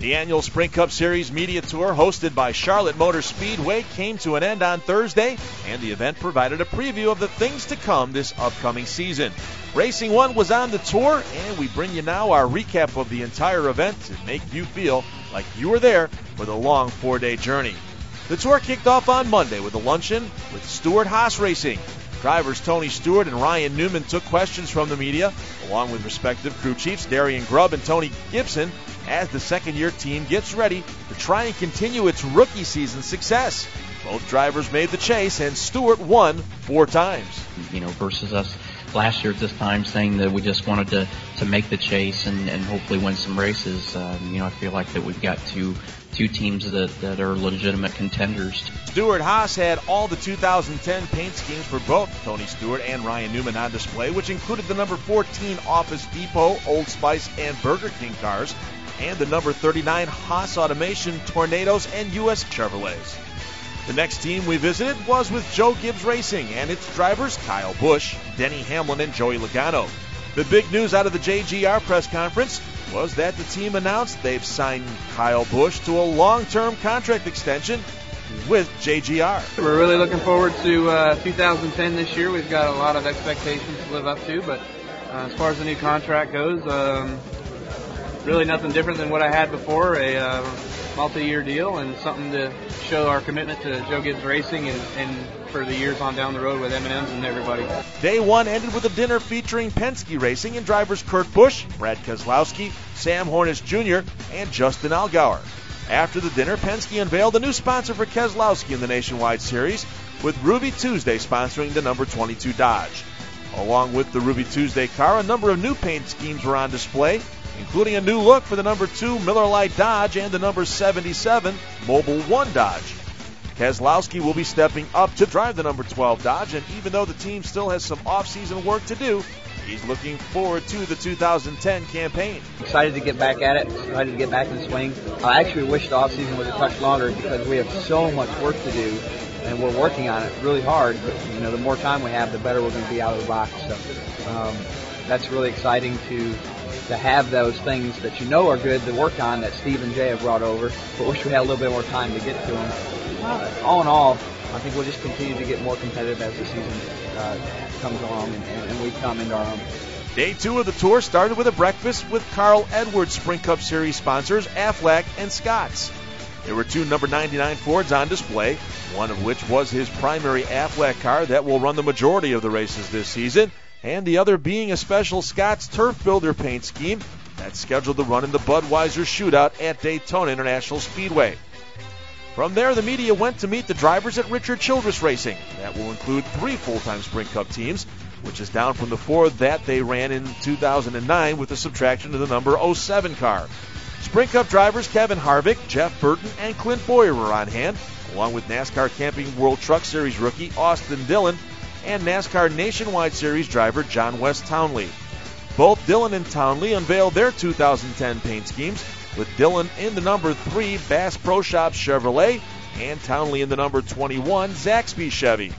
The annual Sprint Cup Series media tour hosted by Charlotte Motor Speedway came to an end on Thursday, and the event provided a preview of the things to come this upcoming season. Racing One was on the tour, and we bring you now our recap of the entire event to make you feel like you were there for the long 4-day journey. The tour kicked off on Monday with a luncheon with Stewart-Haas Racing. Drivers Tony Stewart and Ryan Newman took questions from the media, along with respective crew chiefs Darian Grubb and Tony Gibson, as the second-year team gets ready to try and continue its rookie season success. Both drivers made the chase, and Stewart won 4 times. Versus us last year at this time saying that we just wanted to make the chase and hopefully win some races. I feel like that we've got two teams that are legitimate contenders. Stewart-Haas had all the 2010 paint schemes for both Tony Stewart and Ryan Newman on display, which included the number 14 Office Depot, Old Spice, and Burger King cars, and the number 39 Haas Automation, Tornadoes, and U.S. Chevrolets. The next team we visited was with Joe Gibbs Racing and its drivers Kyle Busch, Denny Hamlin, and Joey Logano. The big news out of the JGR press conference was that the team announced they've signed Kyle Busch to a long-term contract extension with JGR. We're really looking forward to 2010 this year. We've got a lot of expectations to live up to, but as far as the new contract goes, really nothing different than what I had before, a multi-year deal and something to show our commitment to Joe Gibbs Racing and for the years on down the road with M&Ms and everybody. Day one ended with a dinner featuring Penske Racing and drivers Kurt Busch, Brad Keselowski, Sam Hornish Jr., and Justin Allgaier. After the dinner, Penske unveiled a new sponsor for Keselowski in the Nationwide Series, with Ruby Tuesday sponsoring the number 22 Dodge. Along with the Ruby Tuesday car, a number of new paint schemes were on display, including a new look for the number 2 Miller Lite Dodge and the number 77 Mobile One Dodge. Keselowski will be stepping up to drive the number 12 Dodge, and even though the team still has some off-season work to do, he's looking forward to the 2010 campaign. Excited to get back at it, excited to get back in the swing. I actually wish the off-season was a touch longer because we have so much work to do, and we're working on it really hard. But the more time we have, the better we're going to be out of the box. So that's really exciting to have those things that are good to work on that Steve and Jay have brought over, but wish we had a little bit more time to get to them. All in all, I think we'll just continue to get more competitive as the season comes along and we come into our own. Day 2 of the tour started with a breakfast with Carl Edwards Sprint Cup Series sponsors Aflac and Scotts. There were 2 number 99 Fords on display, one of which was his primary Aflac car that will run the majority of the races this season, and the other being a special Scotts Turf Builder paint scheme that's scheduled to run in the Budweiser Shootout at Daytona International Speedway. From there, the media went to meet the drivers at Richard Childress Racing. That will include 3 full-time Sprint Cup teams, which is down from the 4 that they ran in 2009 with the subtraction of the number 07 car. Sprint Cup drivers Kevin Harvick, Jeff Burton, and Clint Boyer were on hand, along with NASCAR Camping World Truck Series rookie Austin Dillon and NASCAR Nationwide Series driver John West Townley. Both Dillon and Townley unveiled their 2010 paint schemes, with Dillon in the number 3 Bass Pro Shops Chevrolet and Townley in the number 21 Zaxby Chevy.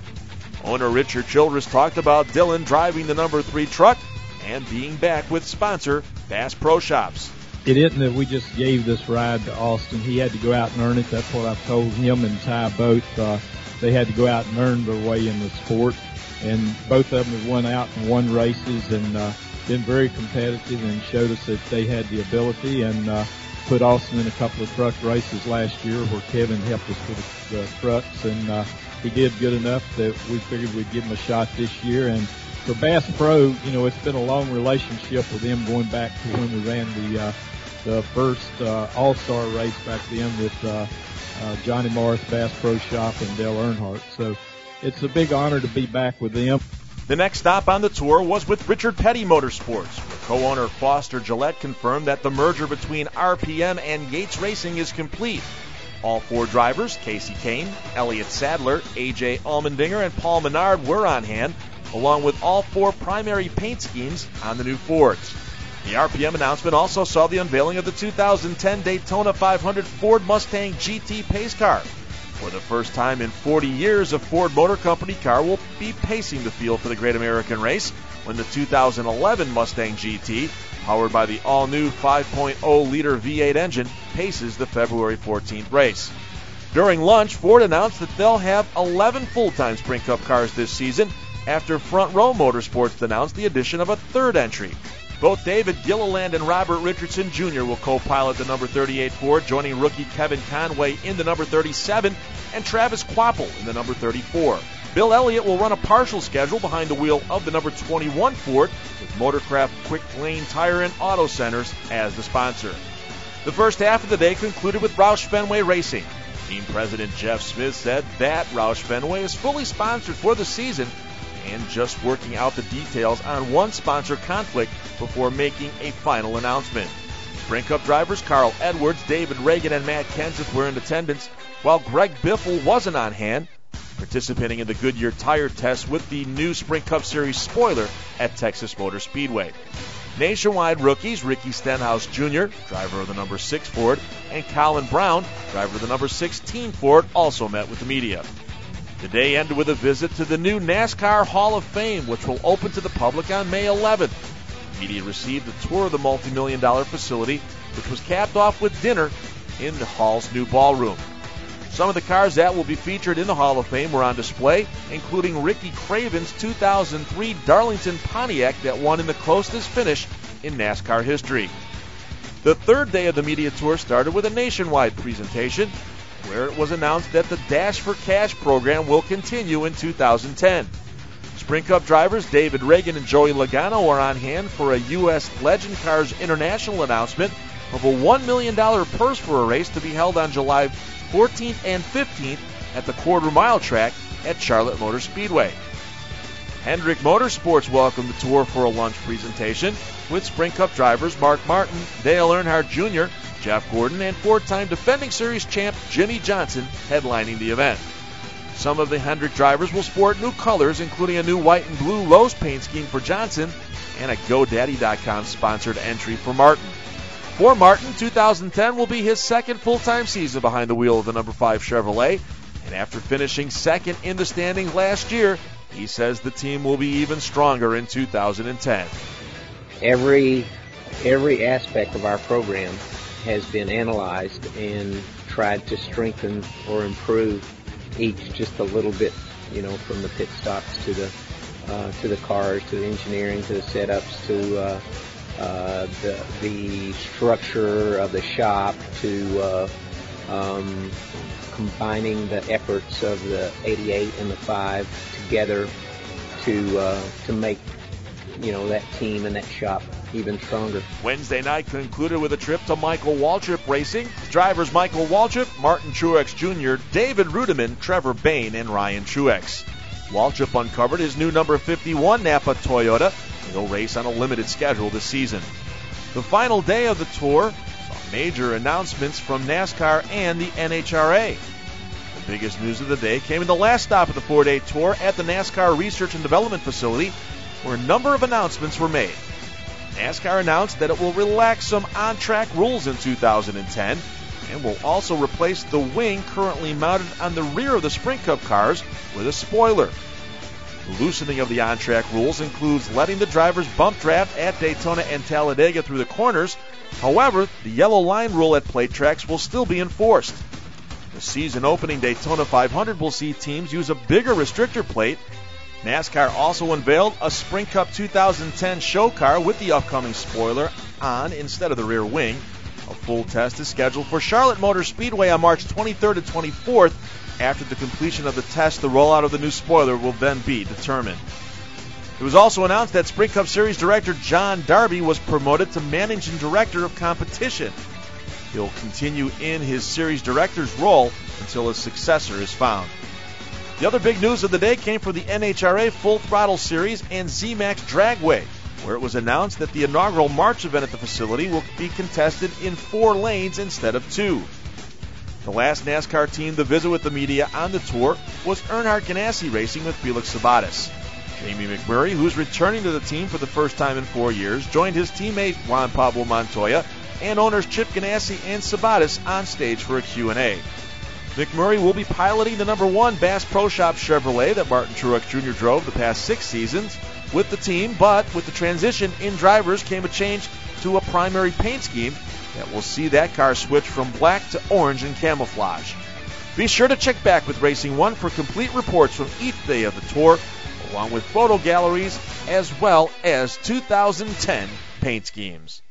Owner Richard Childress talked about Dillon driving the number 3 truck and being back with sponsor Bass Pro Shops. It isn't that we just gave this ride to Austin. He had to go out and earn it. That's what I've told him and Ty both. They had to go out and earn their way in the sport. And both of them have won out and won races and been very competitive and showed us that they had the ability, and put Austin in a couple of truck races last year where Kevin helped us with the trucks, and he did good enough that we figured we'd give him a shot this year. And for Bass Pro, it's been a long relationship with them going back to when we ran the first All-Star race back then with Johnny Morris, Bass Pro Shop, and Dale Earnhardt. So it's a big honor to be back with them. The next stop on the tour was with Richard Petty Motorsports, where co-owner Foster Gillette confirmed that the merger between RPM and Yates Racing is complete. All 4 drivers, Casey Kane, Elliott Sadler, A.J. Allmendinger, and Paul Menard, were on hand, along with all 4 primary paint schemes on the new Fords. The RPM announcement also saw the unveiling of the 2010 Daytona 500 Ford Mustang GT pace car. For the first time in 40 years, a Ford Motor Company car will be pacing the field for the Great American Race when the 2011 Mustang GT powered by the all-new 5.0-liter V8 engine, paces the February 14th race. During lunch, Ford announced that they'll have 11 full-time Sprint Cup cars this season after Front Row Motorsports announced the addition of a third entry. Both David Gilliland and Robert Richardson Jr. will co-pilot the number 38 Ford, joining rookie Kevin Conway in the number 37 and Travis Quapple in the number 34. Bill Elliott will run a partial schedule behind the wheel of the number 21 Ford, with Motorcraft Quick Lane Tire and Auto Centers as the sponsor. The first half of the day concluded with Roush Fenway Racing. Team President Jeff Smith said that Roush Fenway is fully sponsored for the season and just working out the details on one sponsor conflict before making a final announcement. Sprint Cup drivers Carl Edwards, David Reagan, and Matt Kenseth were in attendance, while Greg Biffle wasn't on hand, participating in the Goodyear tire test with the new Sprint Cup Series spoiler at Texas Motor Speedway. Nationwide rookies Ricky Stenhouse Jr., driver of the number 6 Ford, and Colin Brown, driver of the number 16 Ford, also met with the media. The day ended with a visit to the new NASCAR Hall of Fame, which will open to the public on May 11th. Media received a tour of the multi-million-dollar facility, which was capped off with dinner in the Hall's new ballroom. Some of the cars that will be featured in the Hall of Fame were on display, including Ricky Craven's 2003 Darlington Pontiac that won in the closest finish in NASCAR history. The third day of the media tour started with a nationwide presentation, where it was announced that the Dash for Cash program will continue in 2010. Sprint Cup drivers David Reagan and Joey Logano are on hand for a U.S. Legend Cars International announcement of a $1 million purse for a race to be held on July 14th and 15th at the quarter-mile track at Charlotte Motor Speedway. Hendrick Motorsports welcomed the tour for a lunch presentation with Sprint Cup drivers Mark Martin, Dale Earnhardt Jr., Jeff Gordon, and four-time defending series champ Jimmy Johnson headlining the event. Some of the Hendrick drivers will sport new colors, including a new white and blue Lowe's paint scheme for Johnson and a GoDaddy.com sponsored entry for Martin. For Martin, 2010 will be his second full-time season behind the wheel of the number 5 Chevrolet, and after finishing second in the standings last year, he says the team will be even stronger in 2010. Every aspect of our program has been analyzed and tried to strengthen or improve each just a little bit, from the pit stops to the cars, to the engineering, to the setups, to the structure of the shop, to combining the efforts of the 88 and the 5 together to make that team and that shop even stronger. Wednesday night concluded with a trip to Michael Waltrip Racing. Drivers Michael Waltrip, Martin Truex Jr., David Rudiman, Trevor Bayne, and Ryan Truex. Waltrip uncovered his new number 51 Napa Toyota. He'll race on a limited schedule this season. The final day of the tour saw major announcements from NASCAR and the NHRA. The biggest news of the day came in the last stop of the 4-day tour at the NASCAR Research and Development Facility, where a number of announcements were made. NASCAR announced that it will relax some on-track rules in 2010 and will also replace the wing currently mounted on the rear of the Sprint Cup cars with a spoiler. The loosening of the on-track rules includes letting the drivers bump draft at Daytona and Talladega through the corners. However, the yellow line rule at plate tracks will still be enforced. The season-opening Daytona 500 will see teams use a bigger restrictor plate. NASCAR also unveiled a Sprint Cup 2010 show car with the upcoming spoiler on instead of the rear wing. A full test is scheduled for Charlotte Motor Speedway on March 23rd and 24th. After the completion of the test, the rollout of the new spoiler will then be determined. It was also announced that Sprint Cup Series Director John Darby was promoted to Managing Director of Competition. He'll continue in his Series Director's role until his successor is found. The other big news of the day came from the NHRA Full Throttle Series and ZMAX Dragway, where it was announced that the inaugural March event at the facility will be contested in 4 lanes instead of 2. The last NASCAR team to visit with the media on the tour was Earnhardt Ganassi Racing with Felix Sabates. Jamie McMurray, who's returning to the team for the first time in 4 years, joined his teammate Juan Pablo Montoya and owners Chip Ganassi and Sabates on stage for a Q&A. McMurray will be piloting the number 1 Bass Pro Shop Chevrolet that Martin Truex Jr. drove the past 6 seasons. with the team, but with the transition in drivers came a change to a primary paint scheme that will see that car switch from black to orange and camouflage. Be sure to check back with Racing One for complete reports from each day of the tour, along with photo galleries as well as 2010 paint schemes.